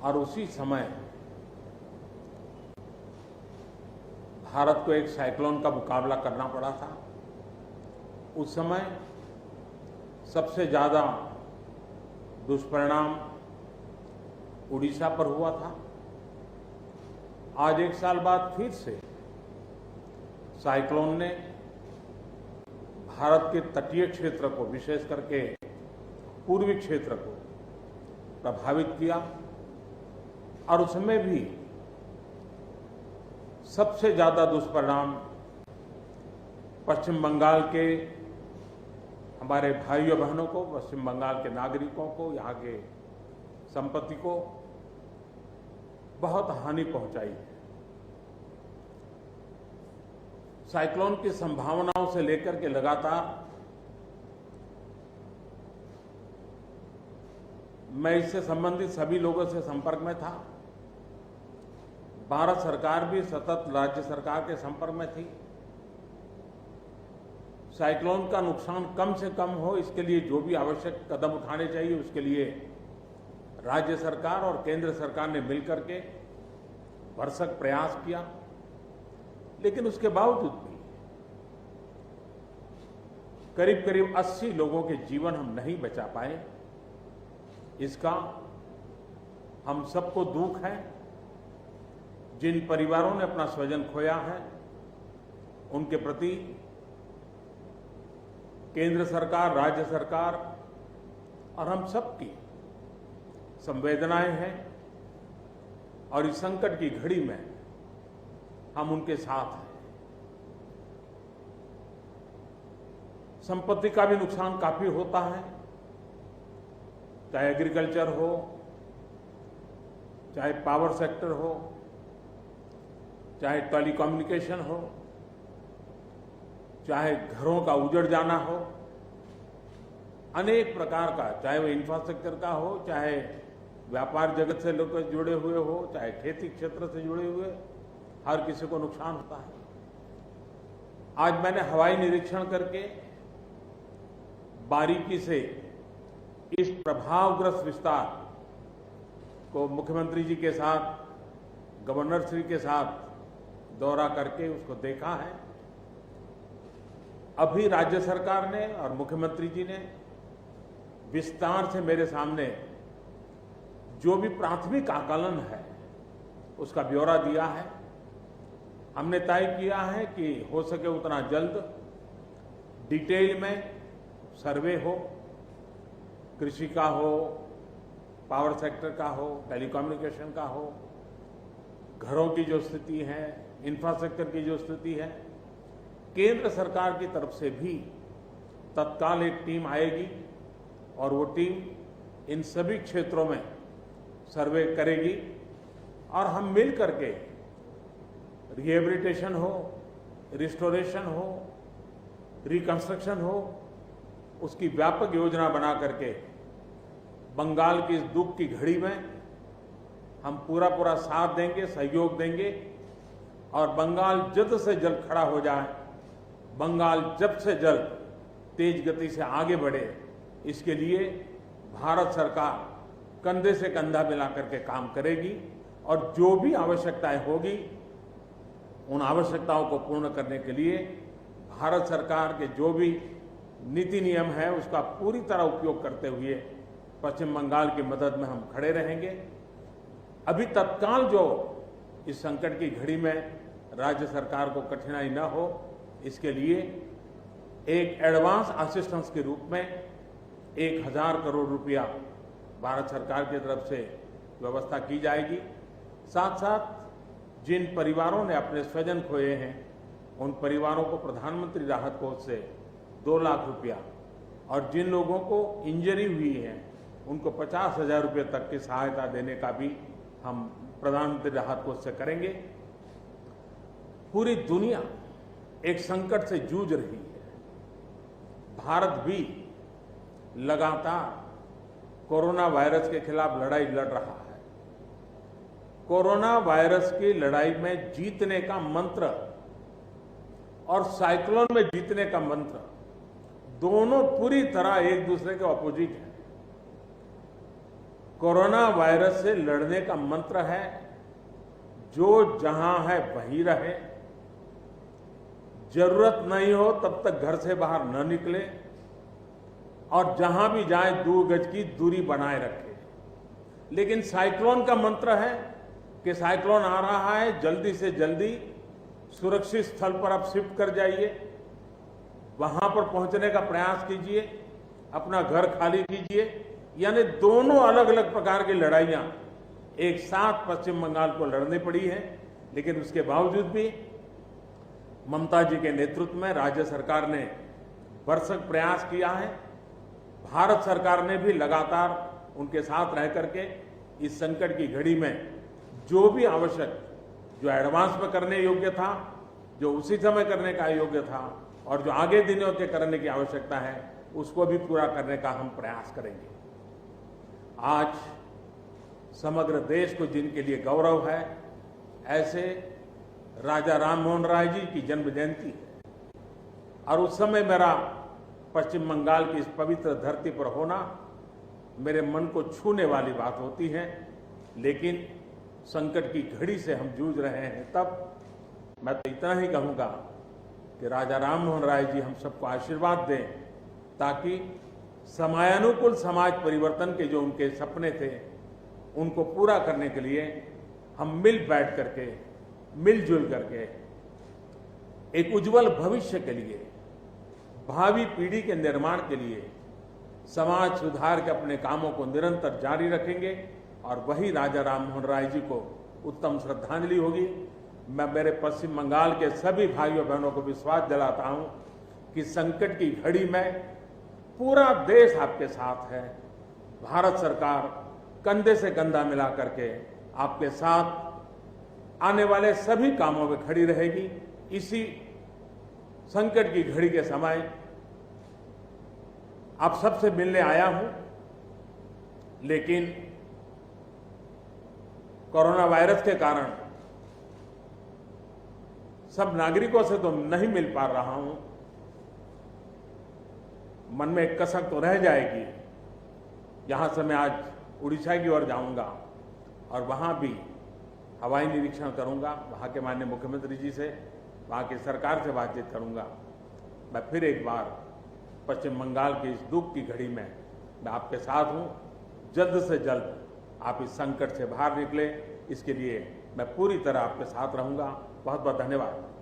और उसी समय भारत को एक साइक्लोन का मुकाबला करना पड़ा था। उस समय सबसे ज्यादा दुष्परिणाम उड़ीसा पर हुआ था। आज एक साल बाद फिर से साइक्लोन ने भारत के तटीय क्षेत्र को, विशेष करके पूर्वी क्षेत्र को प्रभावित किया और उसमें भी सबसे ज्यादा दुष्परिणाम पश्चिम बंगाल के हमारे भाइयों बहनों को, पश्चिम बंगाल के नागरिकों को, यहाँ के संपत्ति को बहुत हानि पहुंचाई है। साइक्लोन की संभावनाओं से लेकर के लगातार मैं इससे संबंधित सभी लोगों से संपर्क में था। भारत सरकार भी सतत राज्य सरकार के संपर्क में थी। साइक्लोन का नुकसान कम से कम हो, इसके लिए जो भी आवश्यक कदम उठाने चाहिए उसके लिए राज्य सरकार और केंद्र सरकार ने मिलकर के भरसक प्रयास किया। लेकिन उसके बावजूद भी करीब करीब 80 लोगों के जीवन हम नहीं बचा पाए। इसका हम सबको दुख है। जिन परिवारों ने अपना स्वजन खोया है उनके प्रति केंद्र सरकार, राज्य सरकार और हम सबकी संवेदनाएं हैं और इस संकट की घड़ी में हम उनके साथ हैं। संपत्ति का भी नुकसान काफी होता है, चाहे एग्रीकल्चर हो, चाहे पावर सेक्टर हो, चाहे टेलीकम्युनिकेशन हो, चाहे घरों का उजड़ जाना हो, अनेक प्रकार का, चाहे वो इंफ्रास्ट्रक्चर का हो, चाहे व्यापार जगत से लोग जुड़े हुए हो, चाहे खेती क्षेत्र से जुड़े हुए, हर किसी को नुकसान होता है। आज मैंने हवाई निरीक्षण करके बारीकी से इस प्रभावग्रस्त विस्तार को मुख्यमंत्री जी के साथ, गवर्नर श्री के साथ दौरा करके उसको देखा है। अभी राज्य सरकार ने और मुख्यमंत्री जी ने विस्तार से मेरे सामने जो भी प्राथमिक आकलन है उसका ब्यौरा दिया है। हमने तय किया है कि हो सके उतना जल्द डिटेल में सर्वे हो, कृषि का हो, पावर सेक्टर का हो, टेलीकम्युनिकेशन का हो, घरों की जो स्थिति है, इंफ्रास्ट्रक्चर की जो स्थिति है। केंद्र सरकार की तरफ से भी तत्काल एक टीम आएगी और वो टीम इन सभी क्षेत्रों में सर्वे करेगी और हम मिल करके रिहेबिलिटेशन हो, रिस्टोरेशन हो, रिकंस्ट्रक्शन हो, उसकी व्यापक योजना बना करके बंगाल की इस दुख की घड़ी में हम पूरा साथ देंगे, सहयोग देंगे और बंगाल जल्द से जल्द खड़ा हो जाए, बंगाल जल्द से जल्द तेज गति से आगे बढ़े, इसके लिए भारत सरकार कंधे से कंधा मिला करके काम करेगी और जो भी आवश्यकताएं होगी उन आवश्यकताओं को पूर्ण करने के लिए भारत सरकार के जो भी नीति नियम है उसका पूरी तरह उपयोग करते हुए पश्चिम बंगाल की मदद में हम खड़े रहेंगे। अभी तत्काल जो इस संकट की घड़ी में राज्य सरकार को कठिनाई न हो, इसके लिए एक एडवांस असिस्टेंस के रूप में 1000 करोड़ रुपया भारत सरकार की तरफ से व्यवस्था की जाएगी। साथ साथ जिन परिवारों ने अपने स्वजन खोए हैं उन परिवारों को प्रधानमंत्री राहत कोष से 2 लाख रुपया और जिन लोगों को इंजरी हुई है उनको 50,000 रुपये तक की सहायता देने का भी हम प्रधानमंत्री राहत कोष से करेंगे। पूरी दुनिया एक संकट से जूझ रही है। भारत भी लगातार कोरोना वायरस के खिलाफ लड़ाई लड़ रहा है। कोरोना वायरस की लड़ाई में जीतने का मंत्र और साइक्लोन में जीतने का मंत्र दोनों पूरी तरह एक दूसरे के ऑपोजिट हैं। कोरोना वायरस से लड़ने का मंत्र है, जो जहां है वहीं रहे, जरूरत नहीं हो तब तक घर से बाहर न निकले और जहां भी जाए 2 गज की दूरी बनाए रखे। लेकिन साइक्लोन का मंत्र है कि साइक्लोन आ रहा है, जल्दी से जल्दी सुरक्षित स्थल पर आप शिफ्ट कर जाइए, वहां पर पहुंचने का प्रयास कीजिए, अपना घर खाली कीजिए। यानी दोनों अलग अलग प्रकार की लड़ाइयां एक साथ पश्चिम बंगाल को लड़नी पड़ी है। लेकिन उसके बावजूद भी ममता जी के नेतृत्व में राज्य सरकार ने भरसक प्रयास किया है। भारत सरकार ने भी लगातार उनके साथ रह करके इस संकट की घड़ी में जो भी आवश्यक, जो एडवांस में करने योग्य था, जो उसी समय करने का योग्य था और जो आगे दिनों के करने की आवश्यकता है, उसको भी पूरा करने का हम प्रयास करेंगे। आज समग्र देश को जिनके लिए गौरव है, ऐसे राजा राममोहन राय जी की जन्म जयंती है और उस समय मेरा पश्चिम बंगाल की इस पवित्र धरती पर होना मेरे मन को छूने वाली बात होती है। लेकिन संकट की घड़ी से हम जूझ रहे हैं, तब मैं तो इतना ही कहूंगा कि राजा राममोहन राय जी हम सबको आशीर्वाद दें, ताकि समयानुकूल समाज परिवर्तन के जो उनके सपने थे, उनको पूरा करने के लिए हम मिल बैठ करके, मिलजुल करके एक उज्जवल भविष्य के लिए, भावी पीढ़ी के निर्माण के लिए समाज सुधार के अपने कामों को निरंतर जारी रखेंगे और वही राजा राममोहन राय जी को उत्तम श्रद्धांजलि होगी। मैं मेरे पश्चिम बंगाल के सभी भाइयों बहनों को विश्वास दिलाता हूं कि संकट की घड़ी में पूरा देश आपके साथ है। भारत सरकार कंधे से कंधा मिला करके आपके साथ आने वाले सभी कामों में खड़ी रहेगी। इसी संकट की घड़ी के समय आप सबसे मिलने आया हूं, लेकिन कोरोना वायरस के कारण सब नागरिकों से तो नहीं मिल पा रहा हूं। मन में एक कसक तो रह जाएगी। यहां से मैं आज उड़ीसा की ओर जाऊंगा और वहां भी हवाई निरीक्षण करूंगा, वहां के माननीय मुख्यमंत्री जी से, वहां की सरकार से बातचीत करूंगा। मैं फिर एक बार पश्चिम बंगाल की इस दुख की घड़ी में मैं आपके साथ हूं। जल्द से जल्द आप इस संकट से बाहर निकले, इसके लिए मैं पूरी तरह आपके साथ रहूंगा। बहुत बहुत धन्यवाद।